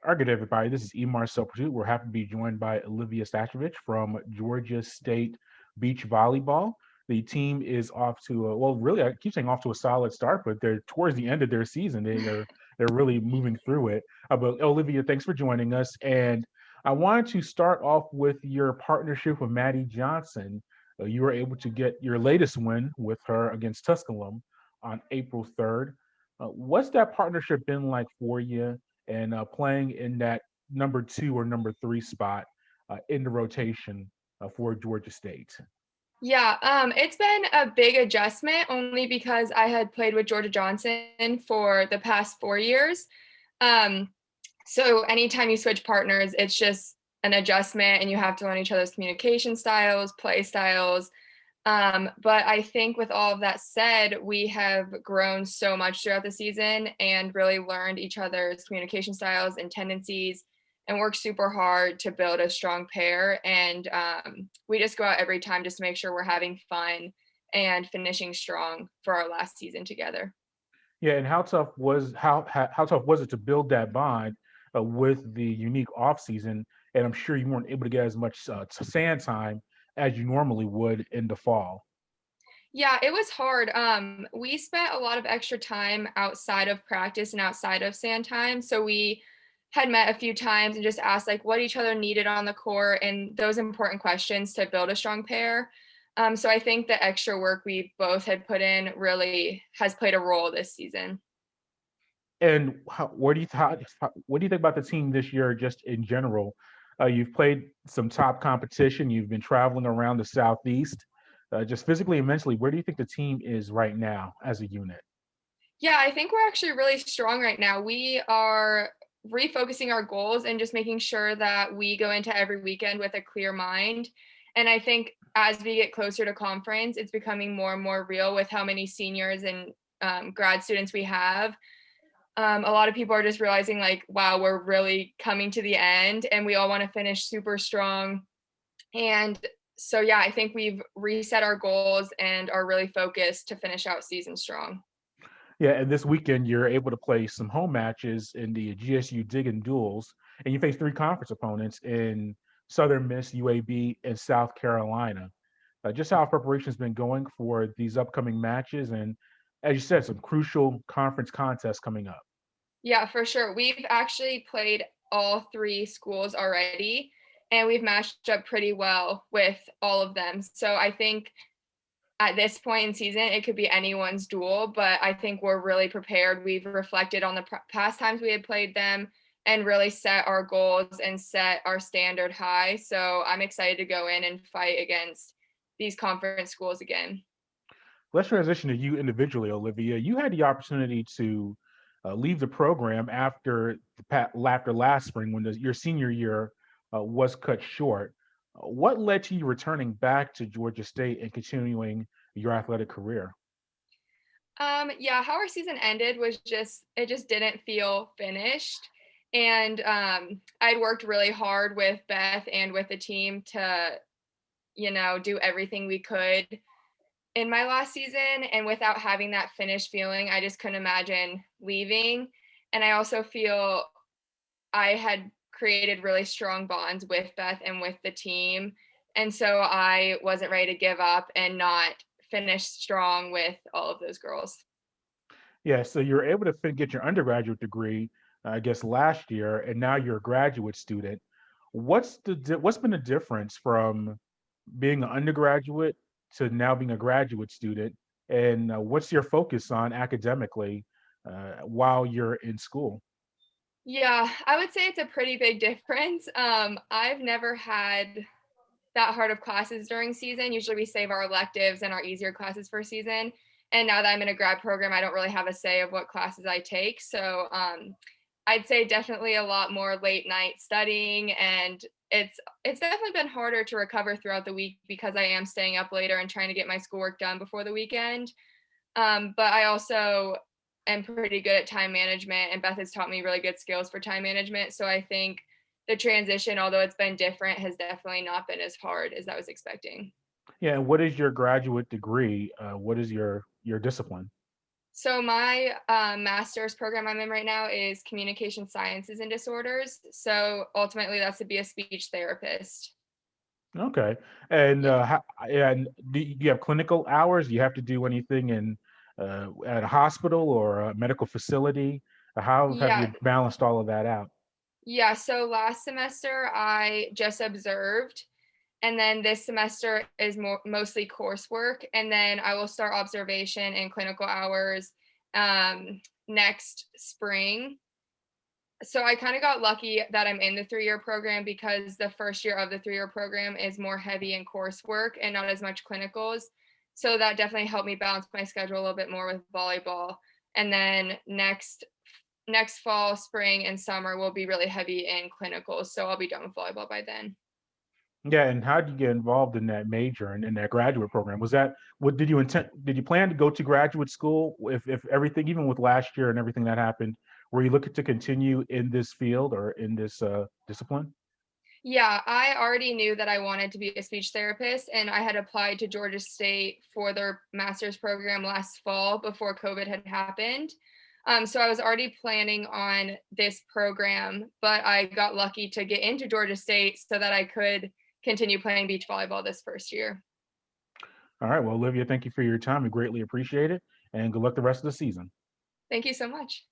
All right, good everybody. This is Emar Pursuit. We're happy to be joined by Olivia Stasevich from Georgia State Beach Volleyball. The team is off to really, I keep saying off to a solid start, but they're towards the end of their season. They're really moving through it. But Olivia, thanks for joining us. And I wanted to start off with your partnership with Mattie Johnson. You were able to get your latest win with her against Tusculum on April 3rd. What's that partnership been like for you? And playing in that number two or number three spot in the rotation for Georgia State. Yeah, it's been a big adjustment only because I had played with Georgia Johnson for the past 4 years. Um, so anytime you switch partners, it's just an adjustment and you have to learn each other's communication styles, play styles. But I think with all of that said, we have grown so much throughout the season and really learned each other's communication styles and tendencies and worked super hard to build a strong pair. And we just go out every time just to make sure we're having fun and finishing strong for our last season together. Yeah, and how tough was it to build that bond with the unique off season? And I'm sure you weren't able to get as much sand time as you normally would in the fall. Yeah, it was hard. We spent a lot of extra time outside of practice and outside of sand time. So we had met a few times and just asked like what each other needed on the court and those important questions to build a strong pair. So I think the extra work we both had put in really has played a role this season. And what do you think about the team this year, just in general? You've played some top competition. You've been traveling around the southeast, just physically and mentally. Where do you think the team is right now as a unit? Yeah, I think we're actually really strong right now. We are refocusing our goals and just making sure that we go into every weekend with a clear mind. And I think as we get closer to conference, it's becoming more and more real with how many seniors and grad students we have. A lot of people are just realizing, like, wow, we're really coming to the end and we all want to finish super strong. And so, yeah, I think we've reset our goals and are really focused to finish out season strong. Yeah, and this weekend you're able to play some home matches in the GSU Diggin Duals, and you face three conference opponents in Southern Miss, UAB, and South Carolina. Just how preparation's been going for these upcoming matches, and as you said, some crucial conference contests coming up. Yeah, for sure. We've actually played all three schools already, and we've matched up pretty well with all of them. So I think at this point in season, it could be anyone's duel, but I think we're really prepared. We've reflected on the past times we had played them and really set our goals and set our standard high. So I'm excited to go in and fight against these conference schools again. Let's transition to you individually, Olivia. You had the opportunity to leave the program after last spring when your senior year was cut short. What led to you returning back to Georgia State and continuing your athletic career? Yeah, how our season ended was just it just didn't feel finished. And I'd worked really hard with Beth and with the team to, do everything we could in my last season. And without having that finished feeling, I just couldn't imagine leaving. And I also feel I had created really strong bonds with Beth and with the team. And so I wasn't ready to give up and not finish strong with all of those girls. Yeah, so you're able to get your undergraduate degree, I guess, last year, and now you're a graduate student. What's been the difference from being an undergraduate to now being a graduate student, and what's your focus on academically while you're in school? Yeah, I would say it's a pretty big difference. I've never had that hard of classes during season. Usually we save our electives and our easier classes for season. And now that I'm in a grad program, I don't really have a say of what classes I take. So I'd say definitely a lot more late night studying, and it's definitely been harder to recover throughout the week because I am staying up later and trying to get my schoolwork done before the weekend. But I also am pretty good at time management, and Beth has taught me really good skills for time management. So I think the transition, although it's been different, has definitely not been as hard as I was expecting. Yeah, and what is your graduate degree? What is your discipline? So my master's program I'm in right now is communication sciences and disorders. So ultimately, that's to be a speech therapist. Okay. And Yeah. and do you have clinical hours? Do you have to do anything in at a hospital or a medical facility? How have Yeah. you balanced all of that out? Yeah. So last semester I just observed, and then this semester is mostly coursework, and then I will start observation and clinical hours next spring. So I kind of got lucky that I'm in the 3-year program because the first year of the 3-year program is more heavy in coursework and not as much clinicals. So that definitely helped me balance my schedule a little bit more with volleyball. And then next fall, spring, and summer will be really heavy in clinicals. So I'll be done with volleyball by then. Yeah, and how did you get involved in that major and in that graduate program? Was that what did you plan to go to graduate school if everything, even with last year and everything that happened, were you looking to continue in this field or in this discipline? Yeah, I already knew that I wanted to be a speech therapist, and I had applied to Georgia State for their master's program last fall before COVID had happened. So I was already planning on this program, but I got lucky to get into Georgia State so that I could continue playing beach volleyball this first year. All right. Well, Olivia, thank you for your time. We greatly appreciate it. And good luck the rest of the season. Thank you so much.